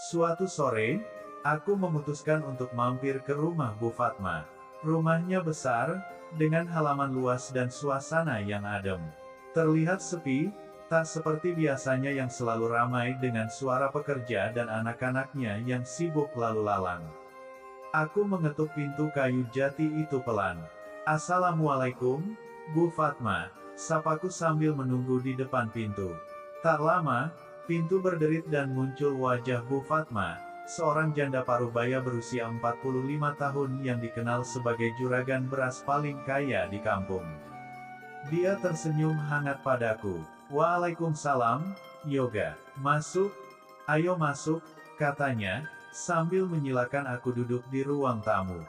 Suatu sore, aku memutuskan untuk mampir ke rumah Bu Fatma. Rumahnya besar, dengan halaman luas dan suasana yang adem. Terlihat sepi, tak seperti biasanya yang selalu ramai dengan suara pekerja dan anak-anaknya yang sibuk lalu lalang. Aku mengetuk pintu kayu jati itu pelan. "Assalamualaikum, Bu Fatma," sapaku sambil menunggu di depan pintu. Tak lama, pintu berderit dan muncul wajah Bu Fatma, seorang janda parubaya berusia 45 tahun yang dikenal sebagai juragan beras paling kaya di kampung. Dia tersenyum hangat padaku. "Waalaikumsalam, Yoga. Masuk, ayo masuk," katanya, sambil menyilakan aku duduk di ruang tamu.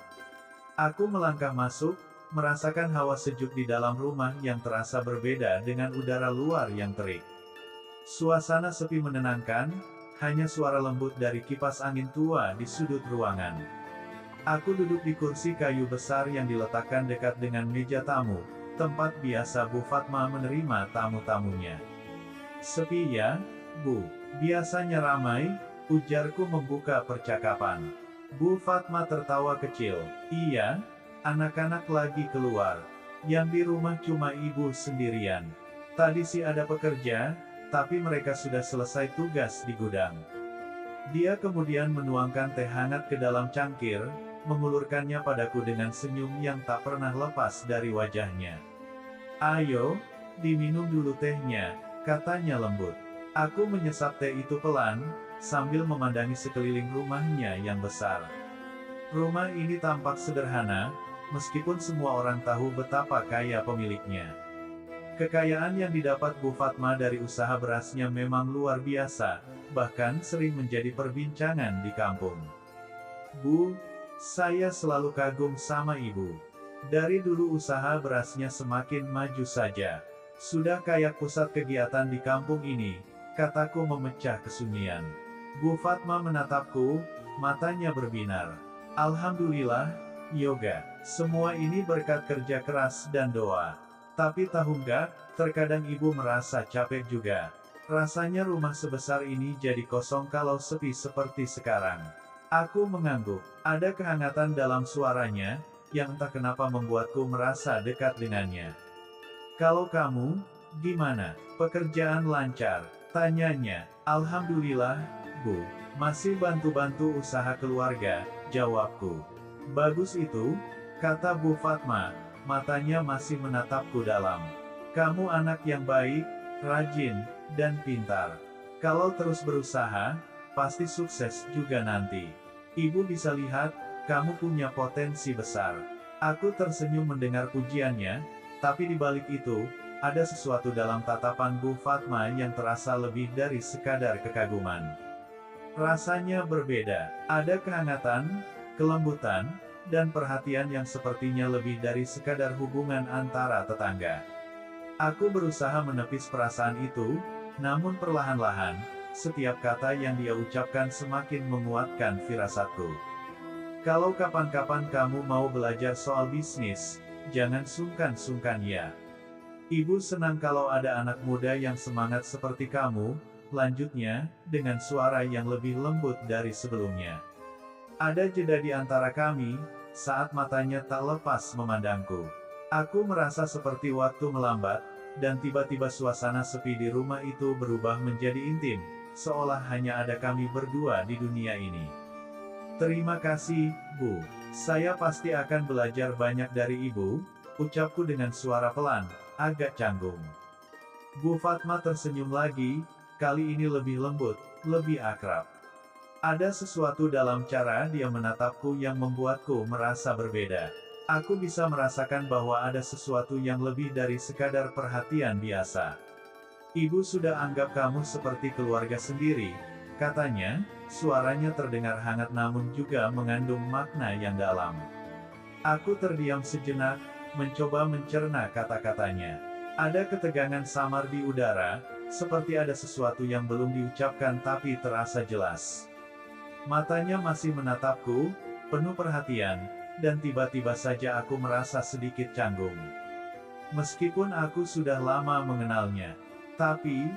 Aku melangkah masuk, merasakan hawa sejuk di dalam rumah yang terasa berbeda dengan udara luar yang terik. Suasana sepi menenangkan, hanya suara lembut dari kipas angin tua di sudut ruangan. Aku duduk di kursi kayu besar yang diletakkan dekat dengan meja tamu, tempat biasa Bu Fatma menerima tamu-tamunya. "Sepi ya, Bu? Biasanya ramai," ujarku membuka percakapan. Bu Fatma tertawa kecil. "Iya, anak-anak lagi keluar. Yang di rumah cuma ibu sendirian. Tadi sih ada pekerja, tapi mereka sudah selesai tugas di gudang." Dia kemudian menuangkan teh hangat ke dalam cangkir, mengulurkannya padaku dengan senyum yang tak pernah lepas dari wajahnya. "Ayo, diminum dulu tehnya," katanya lembut. Aku menyesap teh itu pelan, sambil memandangi sekeliling rumahnya yang besar. Rumah ini tampak sederhana, meskipun semua orang tahu betapa kaya pemiliknya. Kekayaan yang didapat Bu Fatma dari usaha berasnya memang luar biasa, bahkan sering menjadi perbincangan di kampung. "Bu, saya selalu kagum sama Ibu. Dari dulu usaha berasnya semakin maju saja. Sudah kayak pusat kegiatan di kampung ini," kataku memecah kesunyian. Bu Fatma menatapku, matanya berbinar. "Alhamdulillah, Yoga. Semua ini berkat kerja keras dan doa. Tapi tahu nggak, terkadang Ibu merasa capek juga. Rasanya rumah sebesar ini jadi kosong kalau sepi seperti sekarang." Aku mengangguk. Ada kehangatan dalam suaranya, yang entah kenapa membuatku merasa dekat dengannya. "Kalau kamu, gimana? Pekerjaan lancar?" tanyanya. "Alhamdulillah, Bu. Masih bantu-bantu usaha keluarga," jawabku. "Bagus itu," kata Bu Fatma, matanya masih menatapku dalam. "Kamu anak yang baik, rajin, dan pintar. Kalau terus berusaha, pasti sukses juga nanti. Ibu bisa lihat, kamu punya potensi besar." Aku tersenyum mendengar pujiannya, tapi di balik itu, ada sesuatu dalam tatapan Bu Fatma yang terasa lebih dari sekadar kekaguman. Rasanya berbeda. Ada kehangatan, kelembutan, dan perhatian yang sepertinya lebih dari sekadar hubungan antara tetangga. Aku berusaha menepis perasaan itu, namun perlahan-lahan, setiap kata yang dia ucapkan semakin menguatkan firasatku. "Kalau kapan-kapan kamu mau belajar soal bisnis, jangan sungkan-sungkan ya. Ibu senang kalau ada anak muda yang semangat seperti kamu," lanjutnya, dengan suara yang lebih lembut dari sebelumnya. Ada jeda di antara kami, saat matanya tak lepas memandangku. Aku merasa seperti waktu melambat, dan tiba-tiba suasana sepi di rumah itu berubah menjadi intim, seolah hanya ada kami berdua di dunia ini. "Terima kasih, Bu. Saya pasti akan belajar banyak dari Ibu," ucapku dengan suara pelan, agak canggung. Bu Fatma tersenyum lagi, kali ini lebih lembut, lebih akrab. Ada sesuatu dalam cara dia menatapku yang membuatku merasa berbeda. Aku bisa merasakan bahwa ada sesuatu yang lebih dari sekadar perhatian biasa. "Ibu sudah anggap kamu seperti keluarga sendiri," katanya, suaranya terdengar hangat namun juga mengandung makna yang dalam. Aku terdiam sejenak, mencoba mencerna kata-katanya. Ada ketegangan samar di udara, seperti ada sesuatu yang belum diucapkan tapi terasa jelas. Matanya masih menatapku, penuh perhatian, dan tiba-tiba saja aku merasa sedikit canggung. Meskipun aku sudah lama mengenalnya. "Tapi,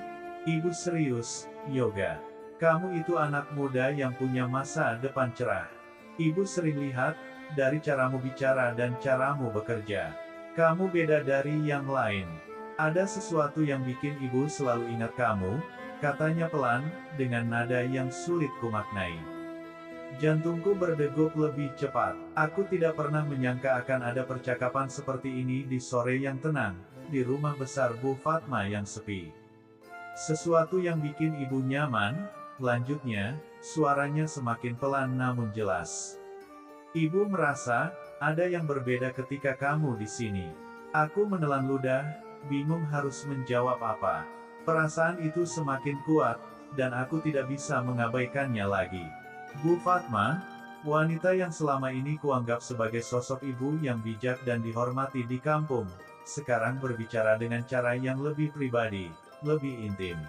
Ibu serius, Yoga? Kamu itu anak muda yang punya masa depan cerah. Ibu sering lihat, dari caramu bicara dan caramu bekerja. Kamu beda dari yang lain. Ada sesuatu yang bikin ibu selalu ingat kamu, katanya pelan, dengan nada yang sulit kumaknai. Jantungku berdegup lebih cepat. Aku tidak pernah menyangka akan ada percakapan seperti ini di sore yang tenang, di rumah besar Bu Fatma yang sepi. Sesuatu yang bikin ibu nyaman, lanjutnya, suaranya semakin pelan namun jelas. Ibu merasa, ada yang berbeda ketika kamu di sini. Aku menelan ludah, bingung harus menjawab apa. Perasaan itu semakin kuat, dan aku tidak bisa mengabaikannya lagi. Bu Fatma, wanita yang selama ini kuanggap sebagai sosok ibu yang bijak dan dihormati di kampung, sekarang berbicara dengan cara yang lebih pribadi, lebih intim.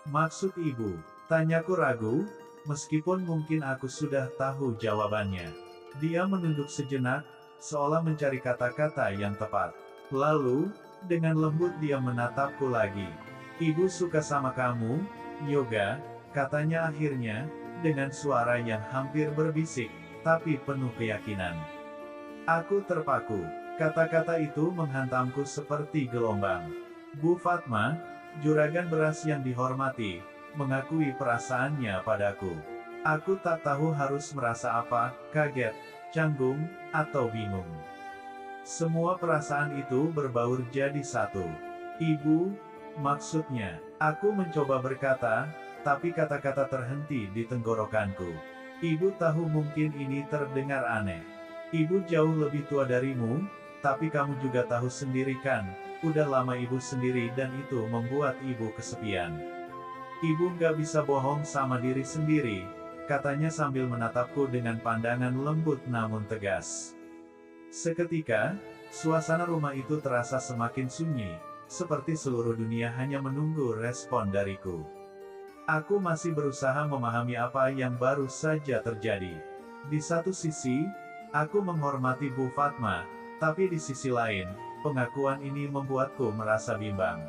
Maksud ibu? Tanyaku ragu, meskipun mungkin aku sudah tahu jawabannya. Dia menunduk sejenak, seolah mencari kata-kata yang tepat. Lalu, dengan lembut dia menatapku lagi. Ibu suka sama kamu, Yoga, katanya akhirnya, dengan suara yang hampir berbisik, tapi penuh keyakinan. Aku terpaku. Kata-kata itu menghantamku seperti gelombang. Bu Fatma, juragan beras yang dihormati, mengakui perasaannya padaku. Aku tak tahu harus merasa apa, kaget, canggung, atau bingung. Semua perasaan itu berbaur jadi satu. Ibu, maksudnya, aku mencoba berkata, tapi kata-kata terhenti di tenggorokanku. Ibu tahu mungkin ini terdengar aneh. Ibu jauh lebih tua darimu, tapi kamu juga tahu sendiri kan, udah lama ibu sendiri dan itu membuat ibu kesepian. Ibu nggak bisa bohong sama diri sendiri, katanya sambil menatapku dengan pandangan lembut namun tegas. Seketika, suasana rumah itu terasa semakin sunyi, seperti seluruh dunia hanya menunggu respon dariku. Aku masih berusaha memahami apa yang baru saja terjadi. Di satu sisi, aku menghormati Bu Fatma, tapi di sisi lain, pengakuan ini membuatku merasa bimbang.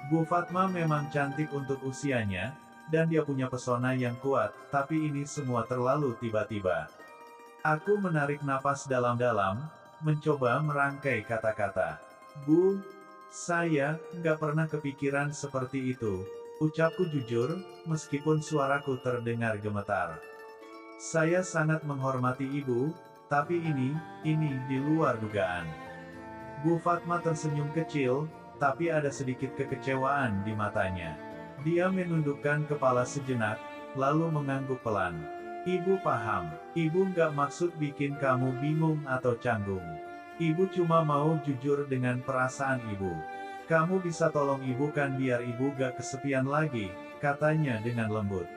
Bu Fatma memang cantik untuk usianya, dan dia punya pesona yang kuat, tapi ini semua terlalu tiba-tiba. Aku menarik napas dalam-dalam, mencoba merangkai kata-kata. Bu, saya nggak pernah kepikiran seperti itu, ucapku jujur, meskipun suaraku terdengar gemetar. Saya sangat menghormati ibu, tapi ini di luar dugaan. Bu Fatma tersenyum kecil, tapi ada sedikit kekecewaan di matanya. Dia menundukkan kepala sejenak, lalu mengangguk pelan. Ibu paham, ibu nggak maksud bikin kamu bingung atau canggung. Ibu cuma mau jujur dengan perasaan ibu. Kamu bisa tolong ibu kan biar ibu gak kesepian lagi, katanya dengan lembut.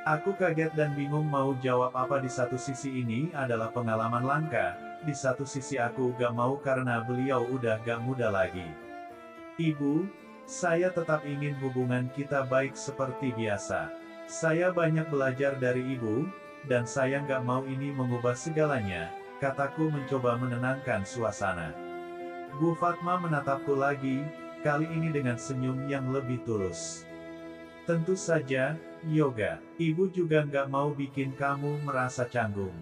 Aku kaget dan bingung mau jawab apa. Di satu sisi ini adalah pengalaman langka, di satu sisi aku gak mau karena beliau udah gak muda lagi. Ibu, saya tetap ingin hubungan kita baik seperti biasa. Saya banyak belajar dari ibu, dan saya nggak mau ini mengubah segalanya, kataku mencoba menenangkan suasana. Bu Fatma menatapku lagi, kali ini dengan senyum yang lebih tulus. Tentu saja, Yoga, ibu juga nggak mau bikin kamu merasa canggung.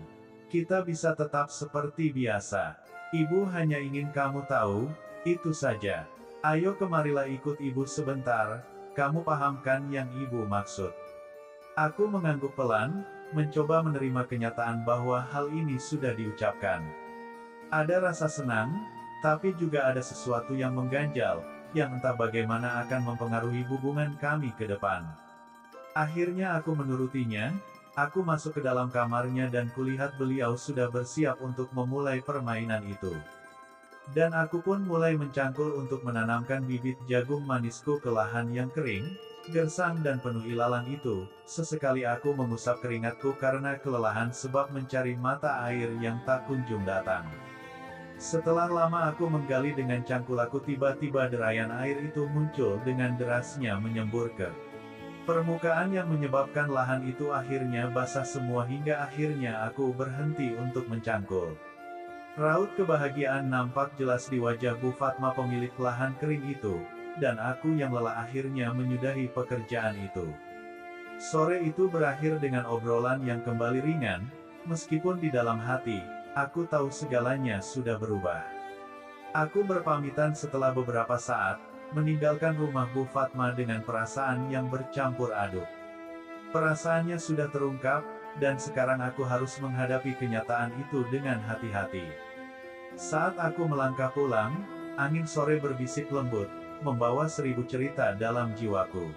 Kita bisa tetap seperti biasa. Ibu hanya ingin kamu tahu, itu saja. Ayo kemarilah ikut ibu sebentar, kamu pahamkan yang ibu maksud. Aku mengangguk pelan, mencoba menerima kenyataan bahwa hal ini sudah diucapkan. Ada rasa senang, tapi juga ada sesuatu yang mengganjal, yang entah bagaimana akan mempengaruhi hubungan kami ke depan. Akhirnya aku menurutinya, aku masuk ke dalam kamarnya dan kulihat beliau sudah bersiap untuk memulai permainan itu. Dan aku pun mulai mencangkul untuk menanamkan bibit jagung manisku ke lahan yang kering, gersang dan penuh ilalang itu. Sesekali aku mengusap keringatku karena kelelahan sebab mencari mata air yang tak kunjung datang. Setelah lama aku menggali dengan cangkulaku, tiba-tiba derayan air itu muncul dengan derasnya menyembur ke permukaan yang menyebabkan lahan itu akhirnya basah semua hingga akhirnya aku berhenti untuk mencangkul. Raut kebahagiaan nampak jelas di wajah Bu Fatma pemilik lahan kering itu, dan aku yang lelah akhirnya menyudahi pekerjaan itu. Sore itu berakhir dengan obrolan yang kembali ringan, meskipun di dalam hati, aku tahu segalanya sudah berubah. Aku berpamitan setelah beberapa saat, meninggalkan rumah Bu Fatma dengan perasaan yang bercampur aduk. Perasaannya sudah terungkap, dan sekarang aku harus menghadapi kenyataan itu dengan hati-hati. Saat aku melangkah pulang, angin sore berbisik lembut, membawa 1000 cerita dalam jiwaku.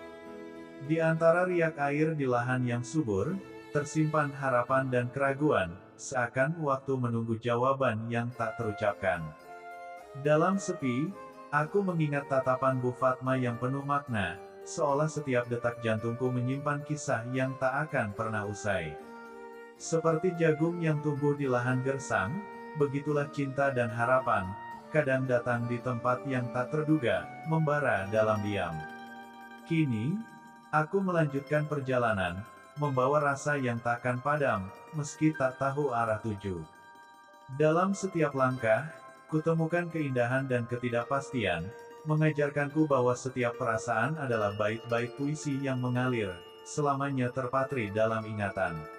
Di antara riak air di lahan yang subur, tersimpan harapan dan keraguan, seakan waktu menunggu jawaban yang tak terucapkan. Dalam sepi, aku mengingat tatapan Bu Fatma yang penuh makna, seolah setiap detak jantungku menyimpan kisah yang tak akan pernah usai. Seperti jagung yang tumbuh di lahan gersang, begitulah cinta dan harapan, kadang datang di tempat yang tak terduga, membara dalam diam. Kini, aku melanjutkan perjalanan, membawa rasa yang takkan padam, meski tak tahu arah tuju. Dalam setiap langkah, kutemukan keindahan dan ketidakpastian, mengajarkanku bahwa setiap perasaan adalah bait-bait puisi yang mengalir, selamanya terpatri dalam ingatan.